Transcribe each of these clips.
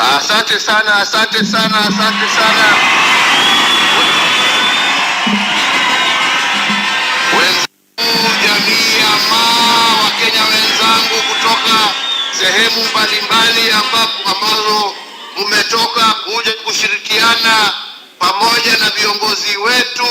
Asante sana, asante sana, asante sana. Wenzangu, jamii ya Maa, Wakenya wenzangu kutoka sehemu mbalimbali ambazo mmetoka kuja kushirikiana pamoja na viongozi wetu,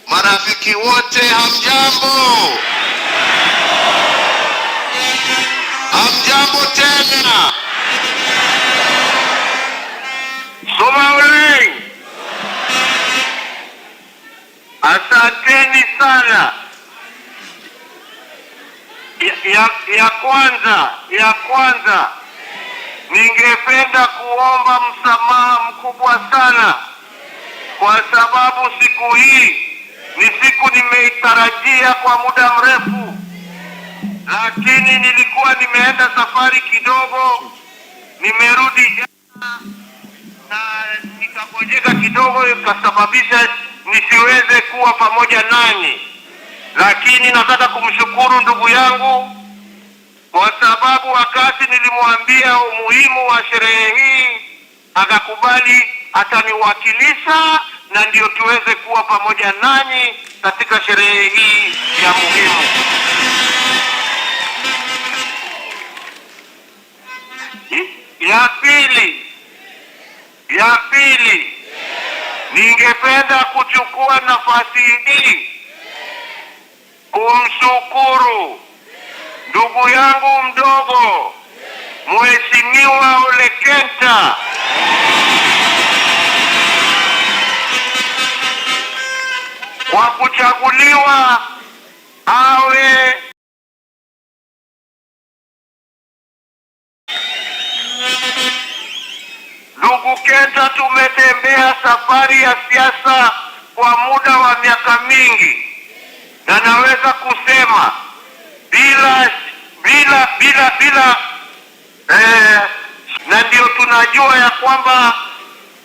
marafiki wote, hamjambo? Hamjambo tena. Somalia, asanteni sana. Ya kwanza ningependa kuomba msamaha mkubwa sana, kwa sababu siku hii ni siku nimeitarajia kwa muda mrefu, lakini nilikuwa nimeenda safari kidogo, nimerudi jana na nikangojeka kidogo, ikasababisha nisiweze kuwa pamoja nanyi. Lakini nataka kumshukuru ndugu yangu kwa sababu wakati nilimwambia umuhimu wa sherehe hii akakubali ataniwakilisha, na ndio tuweze kuwa pamoja nanyi katika sherehe hii ya muhimu. Ya pili, ningependa kuchukua nafasi hii kumshukuru ndugu yangu mdogo Mheshimiwa Ole Kenta kwa kuchaguliwa awe ndugu Kenta. Tumetembea safari ya siasa kwa muda wa miaka mingi, na naweza kusema na ndio tunajua ya kwamba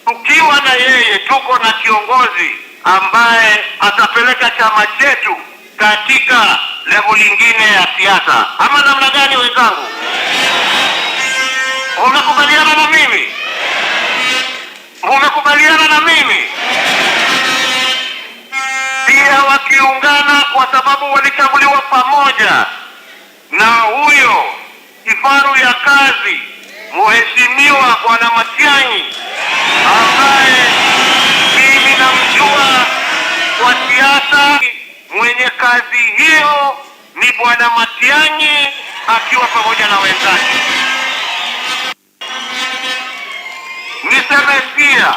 tukiwa na yeye tuko na kiongozi ambaye atapeleka chama chetu katika level nyingine ya siasa. Ama namna gani wenzangu? Umekubaliana na mimi? Umekubaliana na mimi? Pia wakiungana, kwa sababu walichaguliwa pamoja na huyo kifaru ya kazi Mheshimiwa Bwana Matiang'i, ambaye mimi namjua kwa siasa. Mwenye kazi hiyo ni Bwana Matiang'i akiwa pamoja na wenzake. Niseme pia,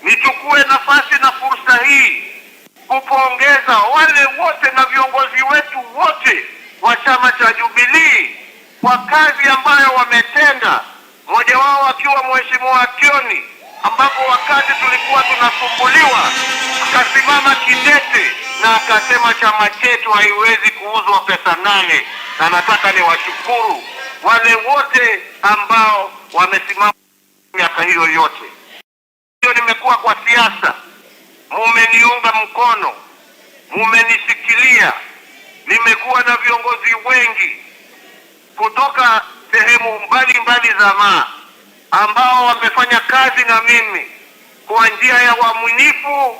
nichukue nafasi na fursa hii kupongeza wale wote na viongozi wetu wote wa chama cha Jubilee kwa kazi ambayo wametenda, mmoja wao akiwa Mheshimiwa Kioni, ambapo wakati tulikuwa tunasumbuliwa akasimama kidete na akasema chama chetu haiwezi kuuzwa pesa 8. Na nataka niwashukuru wale wote ambao wamesimama miaka hiyo yote. Hiyo nimekuwa kwa siasa, mumeniunga mkono, mumenisikilia. Nimekuwa na viongozi wengi kutoka sehemu mbalimbali za Maa ambao wamefanya kazi na mimi kwa njia ya uaminifu,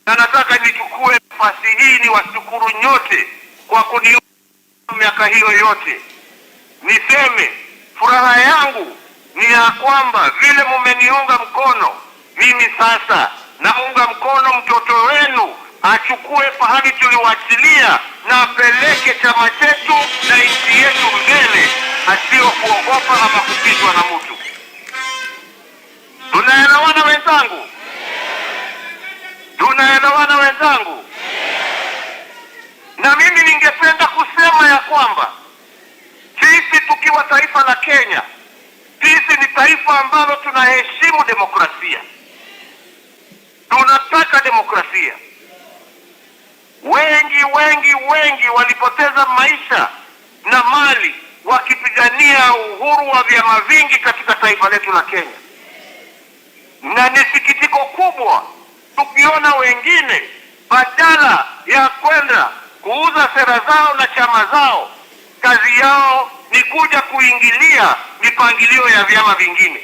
na nataka nichukue nafasi hii niwashukuru nyote kwa kuniunga miaka hiyo yote. Niseme furaha yangu ni ya kwamba vile mumeniunga mkono, mimi sasa naunga mkono mtoto wenu achukue pahali tuliwachilia na apeleke chama chetu na nchi yetu mbele, asio kuogopa ama kupitwa na mtu. Tunaelewana wenzangu? Tunaelewana wenzangu? Na mimi ningependa kusema ya kwamba sisi tukiwa taifa la Kenya, sisi ni taifa ambalo tunaheshimu demokrasia. Tunataka demokrasia. Wengi walipoteza maisha na mali wakipigania uhuru wa vyama vingi katika taifa letu la Kenya. Na ni sikitiko kubwa tukiona wengine badala ya kwenda kuuza sera zao na chama zao, kazi yao ni kuja kuingilia mipangilio ya vyama vingine.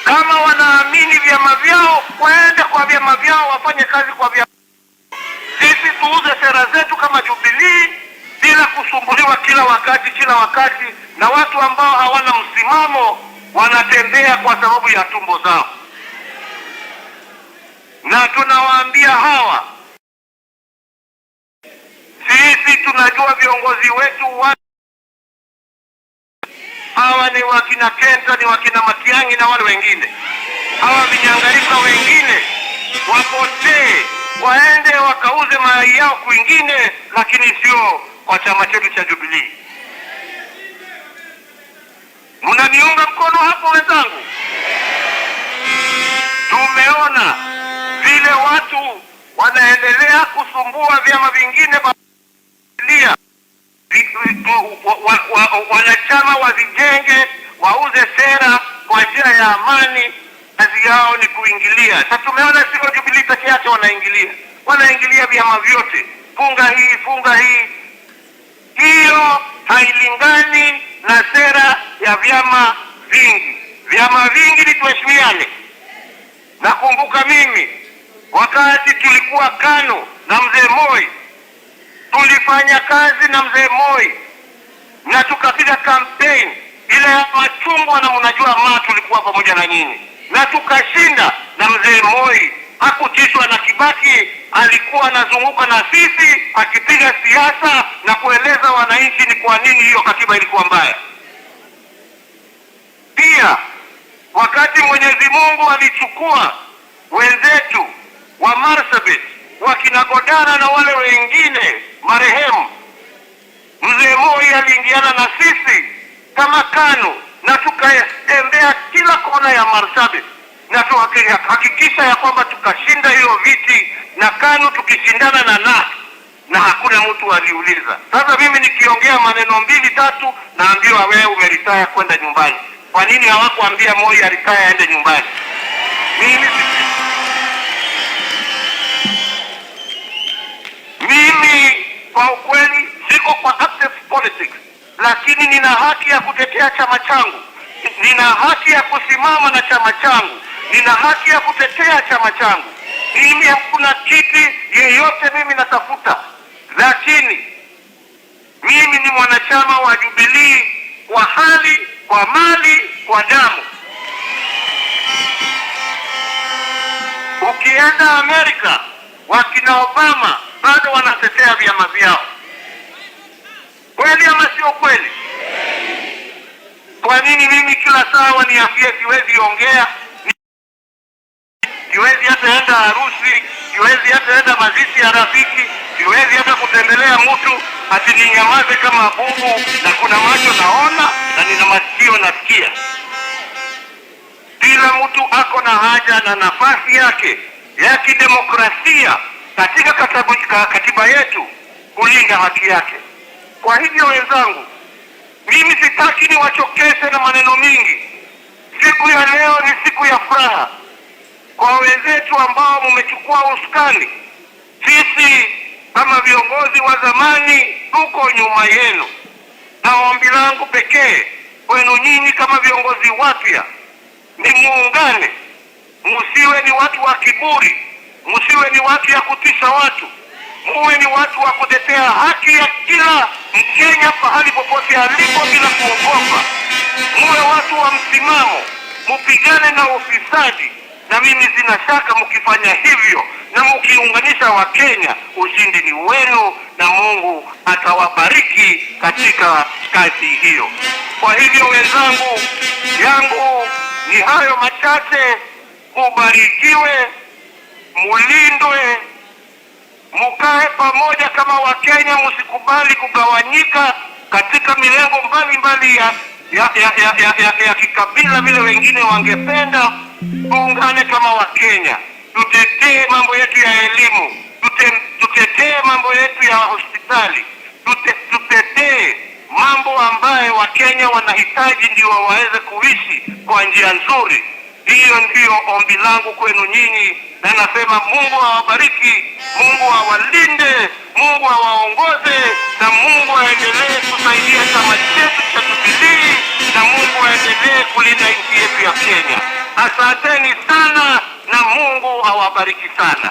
Kama wanaamini vyama vyao, waende kwa vyama vyao, wafanye kazi kwa vyama. Sisi tuuze sera zetu kama Jubilee bila kusumbuliwa kila wakati na watu ambao hawana msimamo, wanatembea kwa sababu ya tumbo zao. Na tunawaambia hawa, sisi tunajua viongozi wetu hawa ni wakina Kenta, ni wakina Matiang'i na wale wengine. Hawa vinyangalika wengine wapotee, waende wakauze mayai yao kwingine, lakini sio kwa chama chetu cha Jubilee. Mnaniunga mkono hapo wenzangu? Tumeona vile watu wanaendelea kusumbua vyama vingine, wanachama wazijenge, wauze sera kwa njia ya amani. Kazi yao ni kuingilia. Sasa tumeona sio Jubilee peke yake wanaingilia vyama vyote, funga hii. Hiyo hailingani na sera ya vyama vingi. Vyama vingi ni tuheshimiane. Nakumbuka mimi wakati tulikuwa KANU na mzee Moi, tulifanya kazi na mzee Moi na tukapiga campaign ile ya machungwa, na mnajua tulikuwa pamoja na nyinyi, na tukashinda. Na mzee Moi hakutishwa na Kibaki, alikuwa anazunguka na sisi akipiga siasa na kueleza wananchi ni kwa nini hiyo katiba ilikuwa mbaya. Pia wakati Mwenyezi Mungu alichukua wenzetu wa Marsabit, wakina Godana na wale wengine marehemu, mzee Moi aliingiana na sisi kama KANU na tukatembea kila kona ya Marsabit na tuhakikisha ya kwamba tukashinda hiyo viti, na KANU tukishindana na hakuna mtu aliuliza. Sasa mimi nikiongea maneno 2-3 naambiwa wewe umeritaya kwenda nyumbani. Kwa nini hawakuambia Moi aritaya aende nyumbani? Mimi kwa ukweli siko kwa active politics, lakini nina haki ya kutetea chama changu, nina haki ya kusimama na chama changu, nina haki ya kutetea chama changu. Mimi hakuna kiti yeyote mimi natafuta, lakini mimi ni mwanachama wa Jubilee kwa hali, kwa mali, kwa damu. Ukienda Amerika, wakina Obama bado wanatetea vyama vyao. Kweli ama sio kweli? Kwa nini mimi kila saa waniambie siwezi ongea, siwezi hata enda harusi, siwezi hata enda mazishi ya rafiki, siwezi hata kutembelea mtu, ati ninyamaze kama bubu, na kuna macho naona na nina masikio nasikia? Kila mtu ako na haja na nafasi yake ya kidemokrasia katika katiba yetu kulinda haki yake. Kwa hivyo wenzangu, mimi sitaki niwachokeshe na maneno mingi. Siku ya leo ni siku ya furaha kwa wenzetu ambao mmechukua usukani. Sisi kama viongozi wa zamani tuko nyuma yenu, na ombi langu pekee kwenu nyinyi kama viongozi wapya ni muungane. Msiwe ni watu wa kiburi, msiwe ni watu ya kutisha watu, muwe ni watu wa kutetea haki ya kila Mkenya pahali popote alipo bila kuogopa. Muwe watu wa msimamo, mupigane na ufisadi, na mimi sina shaka mkifanya hivyo na mkiunganisha Wakenya, ushindi ni wenu na Mungu atawabariki katika kazi hiyo. Kwa hivyo wenzangu, yangu ni hayo machache. Mubarikiwe, mulindwe, mukae pamoja kama Wakenya, msikubali kugawanyika katika milengo mbalimbali ya kikabila vile wengine wangependa. Tuungane kama Wakenya, tutetee mambo yetu ya elimu, tutetee mambo yetu ya hospitali, tutetee mambo ambayo Wakenya wanahitaji ndio waweze kuishi kwa njia nzuri. Hiyo ndio ombi langu kwenu nyinyi, na nasema Mungu awabariki, Mungu awalinde, Mungu awaongoze na Mungu aendelee kusaidia chama chetu cha Jubilee na Mungu aendelee kulinda nchi yetu ya Kenya. Asanteni sana na Mungu awabariki sana.